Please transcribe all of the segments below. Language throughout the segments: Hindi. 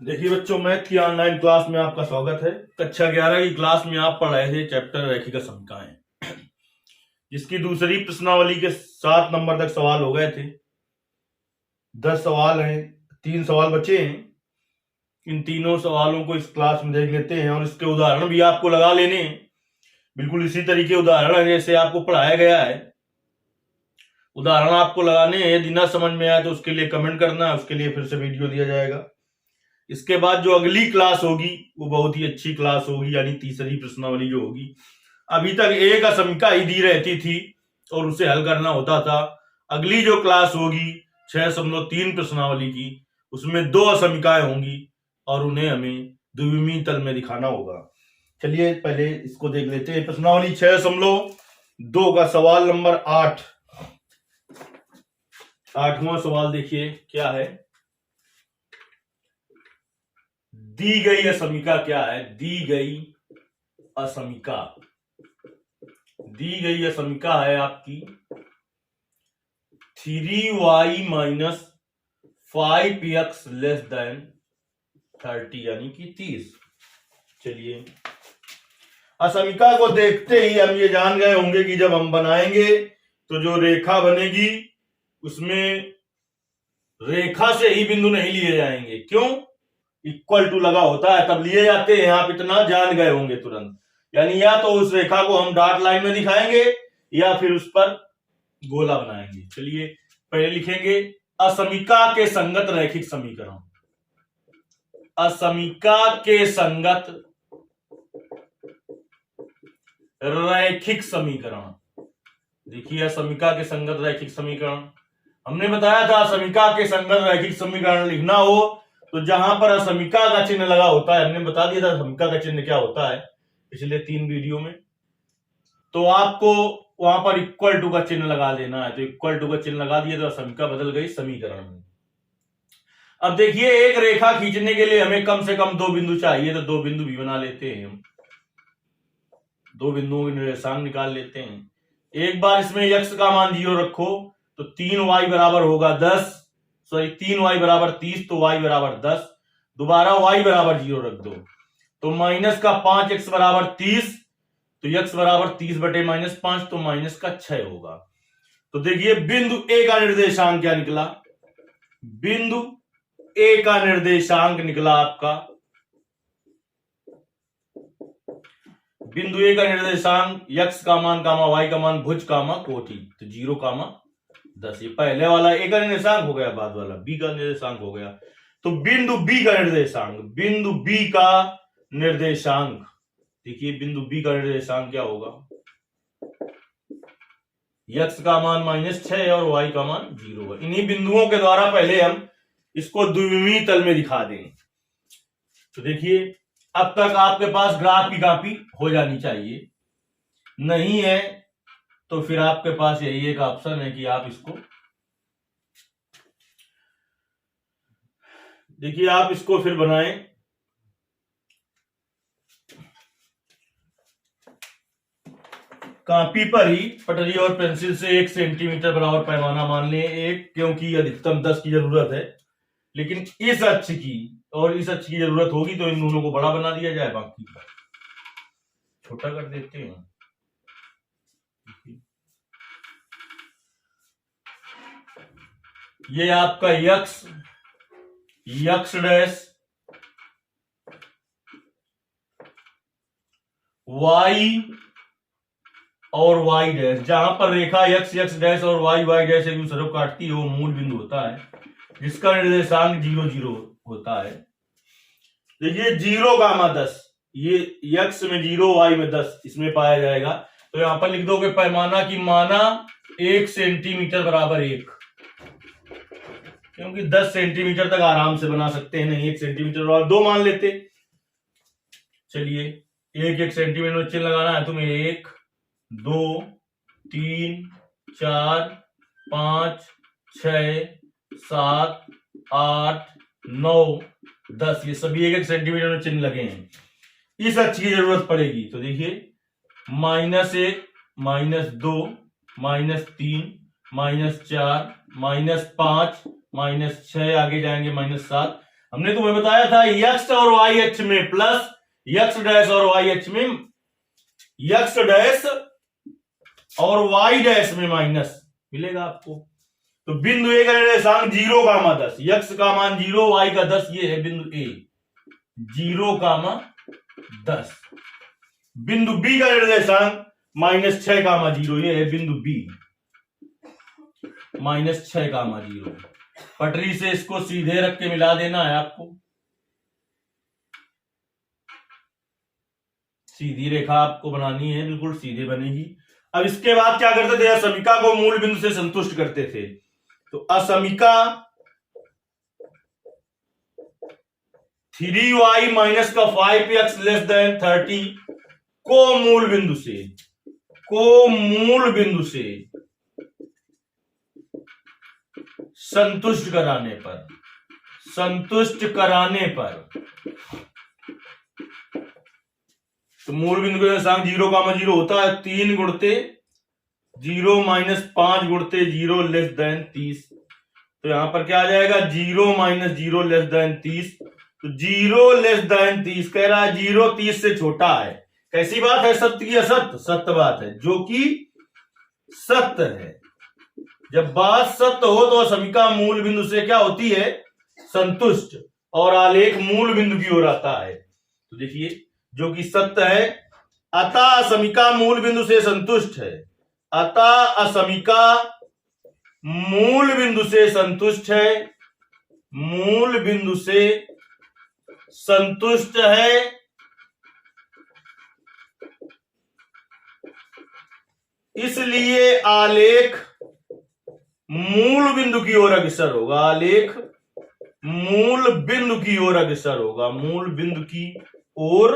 देखिए बच्चों, मैथ की ऑनलाइन क्लास में आपका स्वागत है। कक्षा 11 की क्लास में आप पढ़ रहे थे चैप्टर रैखिक समीकरण, जिसकी दूसरी प्रश्नावली के 7 नंबर तक सवाल हो गए थे। 10 सवाल हैं, 3 सवाल बचे हैं। इन तीनों सवालों को इस क्लास में देख लेते हैं और इसके उदाहरण भी आपको लगा लेने हैं। बिल्कुल इसी तरीके उदाहरण है जैसे आपको पढ़ाया गया है। उदाहरण आपको लगाने हैं। यदि ना समझ में आए तो उसके लिए कमेंट करना है, उसके लिए फिर से वीडियो दिया जाएगा। इसके बाद जो अगली क्लास होगी वो बहुत ही अच्छी क्लास होगी, यानी तीसरी प्रश्नावली जो होगी। अभी तक एक असमीका ही दी रहती थी और उसे हल करना होता था। अगली जो क्लास होगी 6.3 प्रश्नावली की, उसमें 2 असमीकाएं होंगी और उन्हें हमें द्विविमीय तल में दिखाना होगा। चलिए पहले इसको देख लेते हैं। प्रश्नावली 6.2 का सवाल नंबर 8। 8वां सवाल देखिए क्या है। दी गई असमीका क्या है? दी गई असमीका है आपकी 3y minus 5x less than 30 यानी कि 30। चलिए असमीका को देखते ही हम ये जान गए होंगे कि जब हम बनाएंगे तो जो रेखा बनेगी उसमें रेखा से ही बिंदु नहीं लिए जाएंगे। क्यों? इक्वल टू लगा होता है तब लिए जाते हैं। आप इतना जान गए होंगे तुरंत। यानी या तो उस रेखा को हम डॉट लाइन में दिखाएंगे या फिर उस पर गोला बनाएंगे। चलिए पहले लिखेंगे असमीका के संगत रैखिक समीकरण। असमीका के संगत रैखिक समीकरण। देखिए असमीका के संगत रैखिक समीकरण हमने बताया था। असमीका के संगत रैखिक समीकरण लिखना हो तो जहां पर असमीका का चिन्ह लगा होता है, हमने बता दिया था असमीका का चिन्ह क्या होता है पिछले 3 वीडियो में, तो आपको वहां पर इक्वल टू का चिन्ह लगा देना है। तो इक्वल टू का चिन्ह लगा दिया तो असमीका बदल गई समीकरण में। अब देखिए एक रेखा खींचने के लिए हमें कम से कम 2 बिंदु चाहिए, तो 2 बिंदु भी बना लेते हैं हम। 2 बिंदुओं के निर्देशांक निकाल लेते हैं। एक बार इसमें x का मान 0 रखो तो 3y बराबर होगा 10, सॉरी 3y बराबर 30, तो y बराबर 10। दोबारा y बराबर 0 रख दो तो माइनस का 5x बराबर 30, तो x बराबर 30 बटे -5, तो माइनस का 6 होगा। तो देखिए बिंदु ए का निर्देशांक क्या निकला? बिंदु ए का निर्देशांक निकला आपका, बिंदु ए का निर्देशांक x का मान कामा y का मान भुज कामा कोटि, तो 0 कामा 10। ये पहले वाला ए का निर्देशांक हो गया, बाद वाला बी का निर्देशांक हो गया। तो बिंदु बी का निर्देशांक, बिंदु बी का निर्देशांक देखिए बिंदु बी का निर्देशांक क्या होगा? x का मान -6 और y का मान 0 है। इन्हीं बिंदुओं के द्वारा पहले हम इसको द्विविमीय तल में दिखा दें। तो देखिए अब तक आपके पास ग्राफ की कॉपी हो जानी चाहिए। नहीं है तो फिर आपके पास यही एक ऑप्शन है कि आप इसको देखिए, आप इसको फिर बनाएं। कॉपी पर ही पटरी और पेंसिल से 1 सेंटीमीटर बराबर पैमाना मान लें, एक, क्योंकि अधिकतम 10 की जरूरत है। लेकिन इस अक्ष की और इस अक्ष की जरूरत होगी तो इन दोनों को बड़ा बना दिया जाए, बाकी छोटा कर देते हैं। ये आपका यक्स डैश, वाई और वाई डैश। जहां पर रेखा यक्स डैश और वाई डैश एक दूसरे को काटती है वो मूल बिंदु होता है, जिसका निर्देशांक 0 0 होता है। देखिए 0 कामा 10, ये यक्स में 0 वाई में 10 इसमें पाया जाएगा। तो यहां पर लिख दोगे पैमाना की माना 1 सेंटीमीटर बराबर 1, क्योंकि 10 सेंटीमीटर तक आराम से बना सकते हैं। नहीं 1 सेंटीमीटर और 2 मान लेते। चलिए 1 सेंटीमीटर में चिन्ह लगाना है तुम्हें। 1 2 3 4 5 6 7 8 9 10, ये सभी 1 सेंटीमीटर में चिन्ह लगे हैं। इस अक्ष की जरूरत पड़ेगी तो देखिए -1 -2 -3 -4 -5 -6, आगे जाएंगे -7, हमने तुम्हें बताया था यक्स और वाई अक्ष में प्लस, यक्स डैश और वाई अक्ष में, यक्स डैश और वाई डैश में माइनस मिलेगा आपको। तो बिंदु ए का निर्देशांक 0, 10, यक्स का मान 0, वाई का 10, ये है बिंदु ए 0, 10। बिंदु बी का निर्देशांक -6, 0, ये है बिंदु बी -6, 0। पटरी से इसको सीधे रख के मिला देना है आपको, सीधी रेखा आपको बनानी है, बिल्कुल सीधे बनेगी। अब इसके बाद क्या करते थे, असमिका को मूल बिंदु से संतुष्ट करते थे। तो असमिका 3y माइनस का 5x लेस देन 30 को मूल बिंदु से संतुष्ट कराने पर तो मूल बिंदु का निर्देशांक 0, 0 होता है 3 गुणते 0 माइनस 5 गुणते 0 लेस देन 30। तो यहां पर क्या आ जाएगा, 0 माइनस 0 लेस देन 30। तो 0 लेस देन 30 कह रहा है 0 30 से छोटा है। कैसी बात है, सत्य की असत्य? सत्य बात है, जो कि सत्य है। जब बात सत्य हो तो असमिका मूल बिंदु से क्या होती है, संतुष्ट, और आलेख मूल बिंदु की ओर आता है। तो देखिए, जो कि सत्य है, अतः असमिका मूल बिंदु से संतुष्ट है, अतः असमिका मूल बिंदु से संतुष्ट है, मूल बिंदु से संतुष्ट है, इसलिए आलेख मूल बिंदु की ओर अग्रसर होगा, आलेख मूल बिंदु की ओर अग्रसर होगा, मूल बिंदु की ओर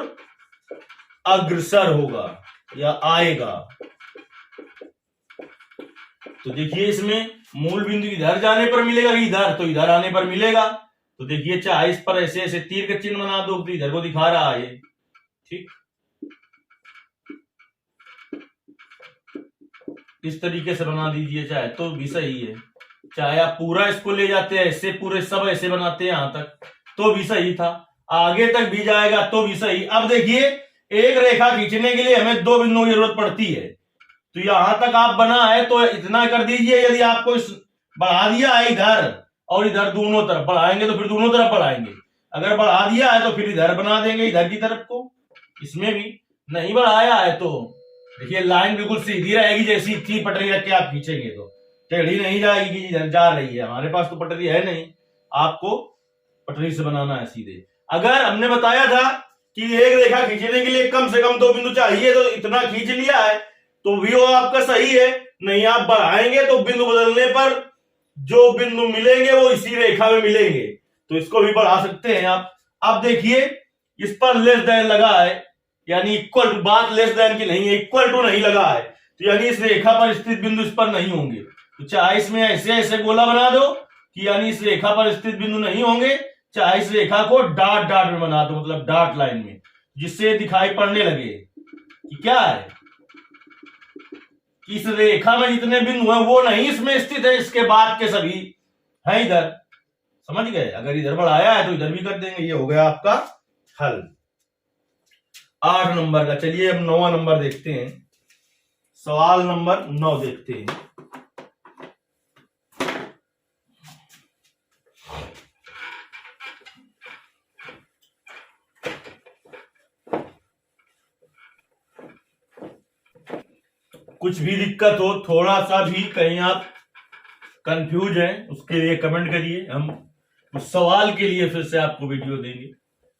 अग्रसर होगा या आएगा। तो देखिए, इसमें मूल बिंदु इधर जाने पर मिलेगा कि इधर, तो इधर आने पर मिलेगा। तो देखिए, चाहे इस पर ऐसे ऐसे तीर का चिन्ह बना दो, तो इधर को दिखा रहा है, ठीक, इस तरीके से बना दीजिए, चाहे तो भी सही है। चाहे आप पूरा इसको ले जाते हैं ऐसे, पूरे सब ऐसे बनाते हैं यहां तक, तो भी सही था। आगे तक भी जाएगा तो भी सही। अब देखिए, एक रेखा खींचने के लिए हमें 2 बिंदुओं की जरूरत पड़ती है। तो यहां तक आप बना है तो इतना कर दीजिए। यदि आपको बढ़ा दिया है इधर और इधर, दोनों तरफ बढ़ाएंगे तो फिर दोनों तरफ बढ़ाएंगे। अगर बढ़ा दिया है तो फिर इधर बना देंगे, इधर की तरफ को। इसमें भी नहीं बढ़ाया है तो देखिए, लाइन बिल्कुल सीधी रहेगी, जैसी थी पटरी रख के आप खींचेंगे तो टेढ़ी नहीं जाएगी कि इधर जा रही है। हमारे पास तो पटरी है नहीं, आपको पटरी से बनाना है सीधे। अगर हमने बताया था कि एक रेखा खींचने के लिए कम से कम 2 बिंदु चाहिए, तो इतना खींच लिया है तो भी वो आपका सही है। नहीं, आप बढ़ाएंगे तो बिंदु बदलने पर जो बिंदु मिलेंगे वो इसी रेखा में मिलेंगे, तो इसको भी बढ़ा सकते हैं आप। अब देखिए, इस पर लेस देन लगा है, यानी इक्वल टू, बात लेस देन की नहीं है, इक्वल टू नहीं लगा है, तो यानी इस रेखा पर स्थित बिंदु इस पर नहीं होंगे। तो चाहे इसमें ऐसे ऐसे गोला बना दो कि यानी इस रेखा पर स्थित बिंदु नहीं होंगे, चाहे इस रेखा को डॉट डॉट में बना दो, मतलब डॉट लाइन में, जिससे दिखाई पड़ने लगे कि क्या है, इस रेखा में जितने बिंदु हैं वो नहीं इसमें स्थित है, इसके बाद के सभी हैं इधर। समझ गए? अगर इधर बढ़ाया है तो इधर भी कर देंगे। ये हो गया आपका हल 8 नंबर का। चलिए अब 9वां नंबर देखते हैं। सवाल नंबर 9 देखते हैं। कुछ भी दिक्कत हो, थोड़ा सा भी कहीं आप कंफ्यूज हैं, उसके लिए कमेंट करिए, हम उस सवाल के लिए फिर से आपको वीडियो देंगे,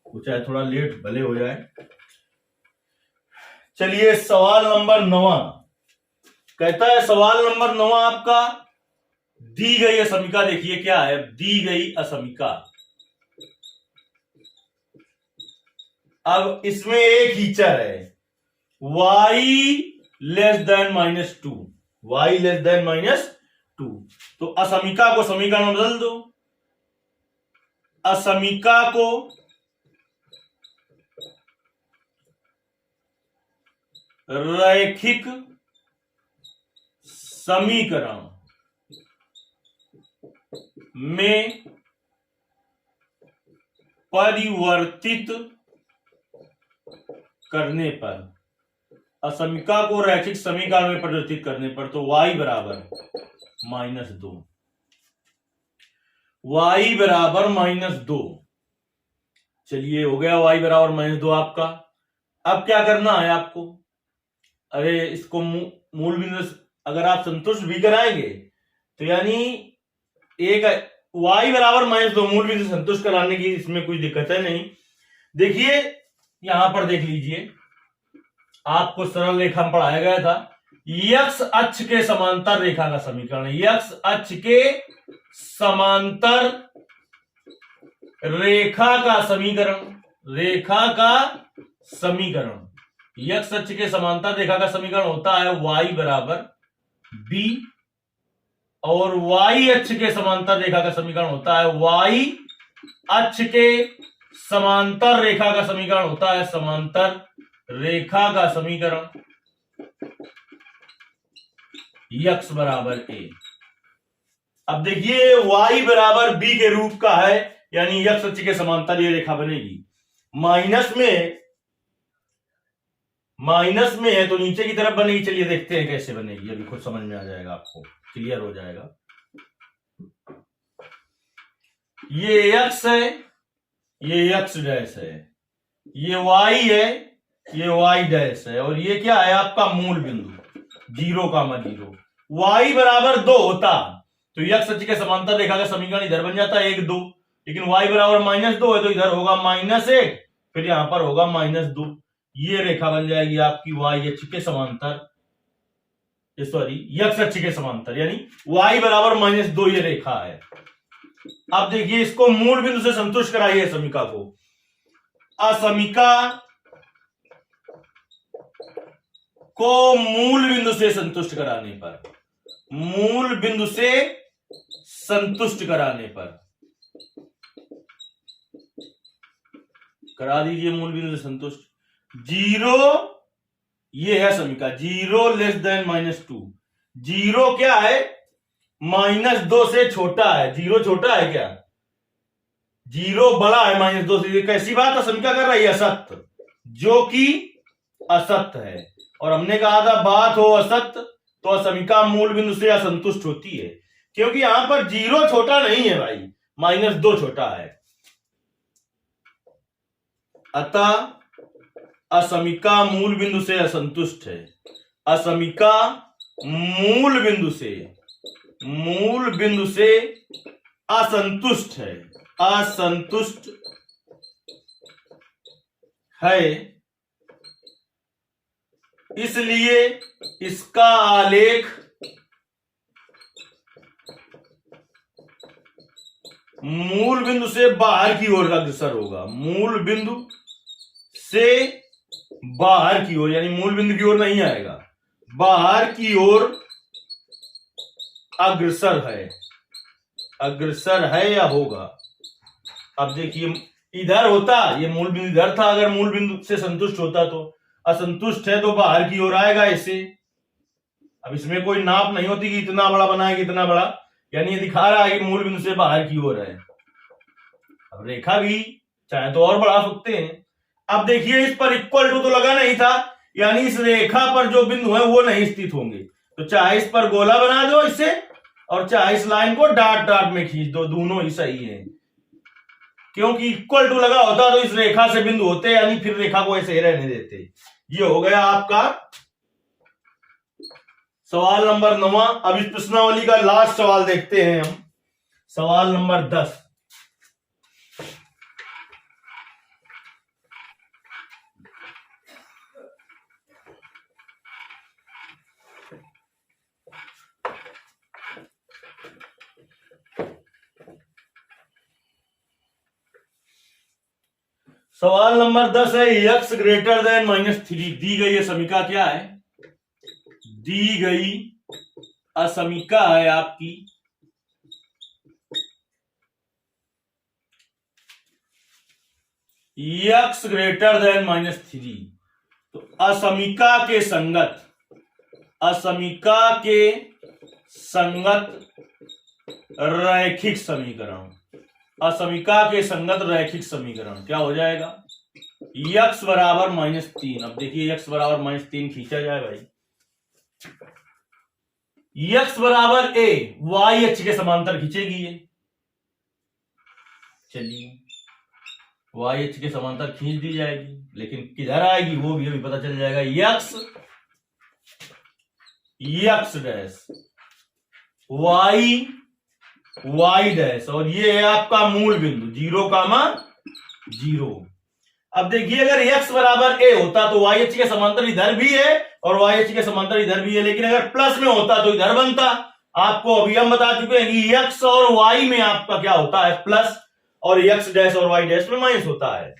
वो चाहे थोड़ा लेट भले हो जाए। चलिए सवाल नंबर 9 कहता है, सवाल नंबर 9 आपका, दी गई असमिका, देखिए क्या है, दी गई असमिका। अब इसमें एक ही चर है, y less than -2, y less than -2। तो असमिका को समीकरण में बदल दो, असमिका को रैखिक समीकरण में परिवर्तित करने पर, असमीका को रैखिक समीकरण में परिवर्तित करने पर, तो y बराबर -2, y बराबर -2। चलिए हो गया y बराबर -2 आपका। अब क्या करना है आपको, अरे इसको मूल बिंदु अगर आप संतुष्ट भी कराएंगे तो यानी एक y बराबर -2 मूल बिंदु संतुष्ट कराने की इसमें कोई दिक्कत है नहीं। देखिए यहां पर देख लीजिए, आपको सरल रेखा में पढ़ाया गया था, x अक्ष के समांतर रेखा का समीकरण, x अक्ष के समांतर रेखा का समीकरण, रेखा का समीकरण, x अक्ष के समांतर रेखा का समीकरण होता है y बराबर b, और y अक्ष के समांतर रेखा का समीकरण होता है y अक्ष के समांतर रेखा का समीकरण होता है समांतर रेखा का समीकरण, x बराबर a। अब देखिए y बराबर b के रूप का है, यानी x अक्ष के समांतर ये रेखा बनेगी। माइनस में है तो नीचे की तरफ बनेगी। चलिए देखते हैं कैसे बनेगी, अभी खुद समझ में आ जाएगा, आपको क्लियर हो जाएगा। ये x है, ये x डैश है, ये y है, ये y डैश है, और ये क्या है आपका मूल बिंदु 0,0। y बराबर 2 होता तो x अक्ष के समांतर रेखा का समीकरण इधर बन जाता है 1, 2, लेकिन y बराबर -2 है तो इधर होगा -1, फिर यहां पर होगा -2। ये रेखा बन जाएगी आपकी y अक्ष के समांतर, सॉरी x अक्ष के समांतर, यानी y बराबर -2 ये रेखा है। अब देखिए इसको मूल बिंदु से संतुष्ट कराइए समीका को। असमीका को मूल बिंदु से संतुष्ट कराने पर, मूल बिंदु से संतुष्ट कराने पर, करा दीजिए मूल बिंदु से संतुष्ट। 0 ये है समीका, 0 लेस देन -2। 0 क्या है, -2 से छोटा है। 0 छोटा है क्या, 0 बड़ा है -2 से। कैसी बात है, समीका कर रही है असत्य, जो कि असत्य है। और हमने कहा था बात हो असत्य तो असमीका मूल बिंदु से असंतुष्ट होती है, क्योंकि यहां पर 0 छोटा नहीं है भाई, -2 छोटा है। अतः असमीका मूल बिंदु से असंतुष्ट है। असमीका मूल बिंदु से असंतुष्ट है, असंतुष्ट है। इसलिए इसका आलेख मूल बिंदु से बाहर की ओर अग्रसर होगा, मूल बिंदु से बाहर की ओर, यानी मूल बिंदु की ओर नहीं आएगा, बाहर की ओर अग्रसर है, अग्रसर है या होगा। अब देखिए इधर होता, ये मूल बिंदु इधर था, अगर मूल बिंदु से संतुष्ट होता तो असंतुष्ट है तो बाहर की ओर आएगा ऐसे। अब इसमें कोई नाप नहीं होती कि इतना बड़ा बनाएगी इतना बड़ा, यानी ये दिखा रहा है कि मूल बिंदु से बाहर की ओर है। अब रेखा भी चाहे तो और बढ़ा सकते हैं। अब देखिए इस पर इक्वल टू तो लगा नहीं था, यानी इस रेखा पर जो बिंदु है वो नहीं स्थित होंगे, तो चाहे इस पर गोला बना दो इससे, और चाहे इस लाइन को डॉट डॉट में खींच दो, दोनों ही सही है। क्योंकि इक्वल टू लगा होता तो इस रेखा से बिंदु होते, यानी फिर रेखा को ऐसे ही रहने देते। ये हो गया आपका सवाल नंबर 9। अब इस प्रश्नावली का लास्ट सवाल देखते हैं हम, सवाल नंबर 10। सवाल नंबर 10 है, x ग्रेटर देन -3। दी गई है समीका क्या है, दी गई असमीका है आपकी x ग्रेटर देन -3। तो असमीका के संगत, असमीका के संगत रैखिक समीकरण, असमिका के संगत रैखिक समीकरण क्या हो जाएगा, x बराबर -3। अब देखिए x बराबर -3 खींचा जाए भाई, x बराबर a, y अक्ष के समांतर खींचेगी ये, चलिए y अक्ष के समांतर खींच दी जाएगी, लेकिन किधर आएगी वो भी अभी पता चल जाएगा। x डैश y डैश, और ये है आपका मूल बिंदु 0, 0। अब देखिए अगर x बराबर a होता तो y अक्ष के समांतर इधर भी है और y अक्ष के समांतर इधर भी है, लेकिन अगर प्लस में होता तो इधर बनता। आपको अभी हम बता चुके हैं कि x और y में आपका क्या होता है प्लस, और x डैश और y डैश में माइनस होता है।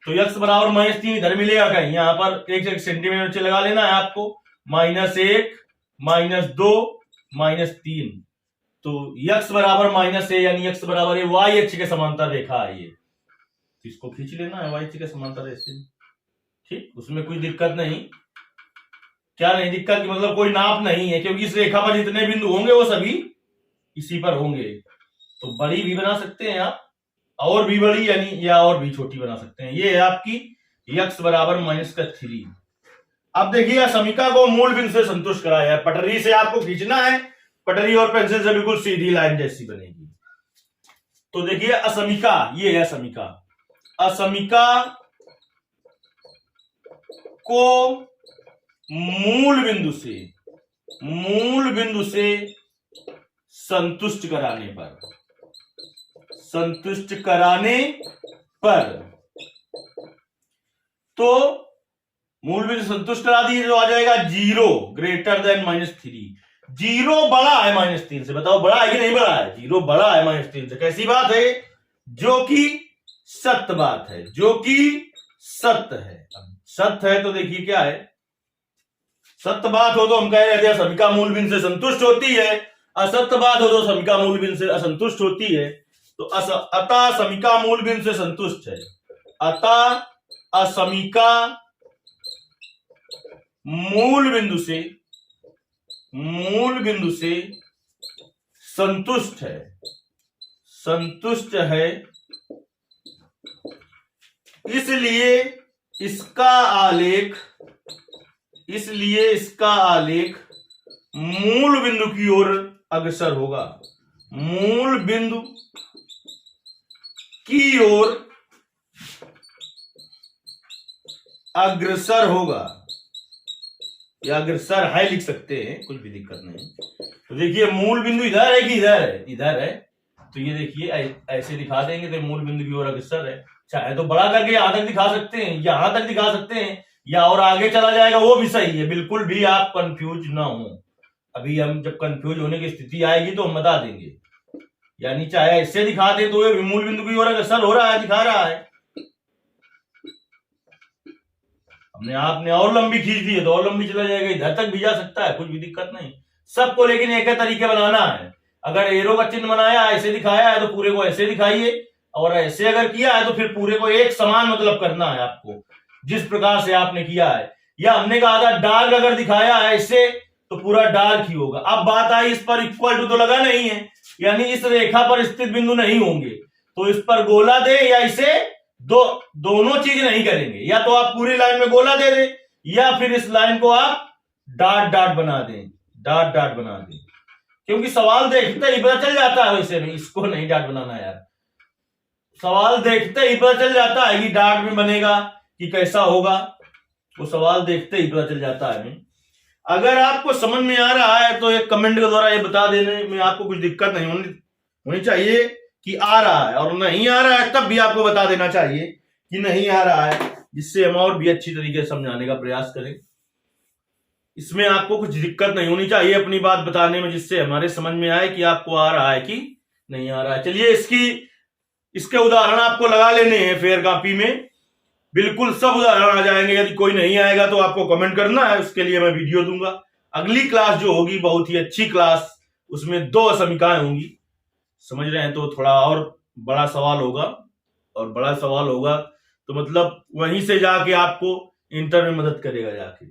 तो x बराबर -3 इधर मिलेगा कहीं, यहां पर एक सेंटीमीटर नीचे लगा लेना है आपको, -1 -2 -3। तो x बराबर -a यानी x बराबर a, y अक्ष के समांतर रेखा है ये, तो इसको खींच लेना है y अक्ष के समांतर ऐसे, ठीक, उसमें कोई दिक्कत नहीं। क्या नहीं दिक्कत कि मतलब कोई नाप नहीं है, क्योंकि इस रेखा पर जितने बिंदु होंगे वो सभी इसी पर होंगे। तो बड़ी भी बना सकते हैं आप, और भी बड़ी यानी या और भी छोटी बना सकते हैं। ये है आपकी x बराबर -3। अब देखिए समीका को मूल बिंदु से संतुष्ट कराया है, पटरी से आपको खींचना है, पटरी और पेंसिल से बिल्कुल सीधी लाइन जैसी बनेगी। तो देखिए असमिका, ये है समीका, असमिका को मूल बिंदु से संतुष्ट कराने पर तो मूल बिंदु संतुष्ट करा दिए तो आ जाएगा 0 ग्रेटर देन -3। 0 बड़ा है -3 से, बताओ बड़ा है कि नहीं बड़ा है, 0 बड़ा है -3 से। कैसी बात है, जो कि सत्य बात है, जो कि सत्य है। सत्य है तो देखिए क्या है, सत्य बात हो तो हम कह रहे थे समीका मूल बिंदु से संतुष्ट होती है, असत्य बात हो तो समीका मूल बिंदु से असंतुष्ट होती है। तो अतः समीका मूल बिंदु से संतुष्ट है, अतः असमीका मूल बिंदु से संतुष्ट है, इसलिए इसका आलेख मूल बिंदु की ओर अग्रसर होगा, मूल बिंदु की ओर अग्रसर होगा, या अग्रसर है लिख सकते हैं, कुछ भी दिक्कत नहीं। तो देखिए मूल बिंदु इधर है कि इधर है, तो ये देखिए ऐसे दिखा देंगे तो मूल बिंदु की ओर अग्रसर है। चाहे तो बड़ा करके यहां तक दिखा सकते हैं, यहां तक दिखा सकते हैं, या और आगे चला जाएगा वो भी सही है, बिल्कुल भी आप कंफ्यूज ना हो। अभी हम जब कंफ्यूज होने की स्थिति आएगी तो हम बता देंगे, यानी चाहे ऐसे दिखा दे तो ये मूल बिंदु की ओर अग्रसर हो रहा है, दिखा रहा है। हमने आपने और लंबी खींच दी है तो और लंबी चला जाएगा, इधर तक भी जा सकता है, कुछ भी दिक्कत नहीं। सबको लेकिन एक ही तरीके बनाना है। अगर एरो का चिन्ह बनाया ऐसे दिखाया है तो पूरे को ऐसे दिखाइए, और ऐसे अगर किया है तो फिर पूरे को एक समान मतलब करना है आपको, जिस प्रकार से आपने किया है। या हमने कहा था डार्क अगर दिखाया है ऐसे तो पूरा डार्क ही होगा। अब बात आई इस पर इक्वल टू तो लगा नहीं है, यानी इस रेखा पर स्थित बिंदु नहीं होंगे, तो इस पर गोला दे या इसे दोनों चीज नहीं करेंगे, या तो आप पूरी लाइन में गोला दे दें या फिर इस लाइन को आप डॉट बना दें, डॉट बना दें, क्योंकि सवाल देखते ही पता चल जाता है। वैसे नहीं, इसको नहीं डॉट बनाना यार, सवाल देखते ही पता चल जाता है कि डॉट में बनेगा कि कैसा होगा, वो सवाल देखते ही पता चल जाता है। अगर आपको समझ में आ रहा है तो एक कमेंट के द्वारा ये बता देने में आपको कुछ दिक्कत नहीं होनी चाहिए कि आ रहा है, और नहीं आ रहा है तब भी आपको बता देना चाहिए कि नहीं आ रहा है, जिससे हम और भी अच्छी तरीके से समझाने का प्रयास करें। इसमें आपको कुछ दिक्कत नहीं होनी चाहिए अपनी बात बताने में, जिससे हमारे समझ में आए कि आपको आ रहा है कि नहीं आ रहा है। चलिए इसके उदाहरण आपको लगा लेने हैं फेयर कॉपी में, बिल्कुल सब उदाहरण आ जाएंगे। यदि कोई नहीं आएगा तो आपको कमेंट करना है, उसके लिए मैं वीडियो दूंगा। अगली क्लास जो होगी बहुत ही अच्छी क्लास, उसमें 2 समीकाएं होंगी, समझ रहे हैं, तो थोड़ा और बड़ा सवाल होगा, और बड़ा सवाल होगा तो मतलब वहीं से जाके आपको इंटर में मदद करेगा जाके।